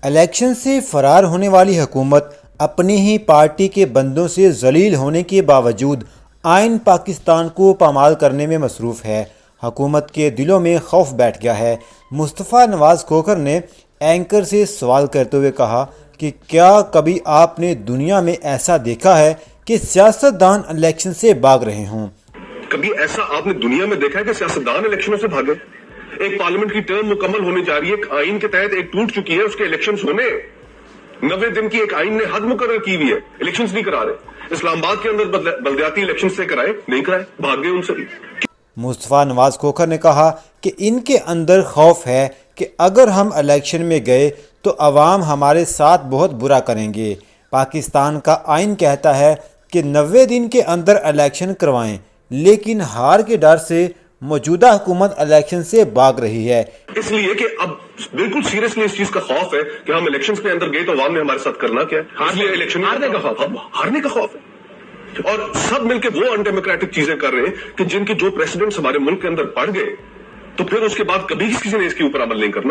Election سے فرار ہونے والی حکومت اپنی ہی پارٹی کے بندوں سے ذلیل ہونے کے باوجود آئین پاکستان کو پامال کرنے میں مصروف ہے۔ حکومت کے دلوں میں خوف بیٹھ گیا ہے۔ مصطفیٰ نواز کھوکھر نے اینکر سے سوال کرتے ہوئے کہا کہ کیا کبھی آپ نے دنیا میں ایسا دیکھا ہے کہ سیاستدان الیکشن سے بھاگ رہے ہوں؟ کبھی ایسا آپ نے دنیا میں دیکھا ہے کہ سیاستدان الیکشنوں سے بھاگے؟ ایک پارلیمنٹ کی ٹرم مکمل ہونے جا رہی ہے، ایک آئین کے تحت ایک ٹوٹ چکی ہے، اس کے الیکشنز ہونے 90 دن کی ایک آئین نے حد مقرر کی ہوئی ہے، الیکشنز نہیں کرا رہے۔ اسلام آباد کے اندر بلدیاتی الیکشن سے کرائے نہیں کرائے، بھاگ گئے ان سے۔ مصطفیٰ نواز کھوکھر نے کہا کہ ان کے اندر خوف ہے کہ اگر ہم الیکشن میں گئے تو عوام ہمارے ساتھ بہت برا کریں گے۔ پاکستان کا آئین کہتا ہے کہ 90 دن کے اندر الیکشن کروائیں، لیکن ہار کے ڈر سے موجودہ حکومت الیکشن سے بھاگ رہی ہے۔ اس لیے کہ اب بالکل سیریسلی اس چیز کا خوف ہے کہ ہم الیکشنز کے اندر گئے تو عوام نے ہمارے ساتھ کرنا کیا ہے، اس لیے الیکشن ہارنے کا خوف ہے۔ اور سب مل کے وہ ان ڈیموکریٹک چیزیں کر رہے ہیں کہ جن کے جو پریسیڈنٹس ہمارے ملک کے اندر پڑ گئے تو پھر اس کے بعد کبھی کسی نے اس کے اوپر عمل نہیں کرنا۔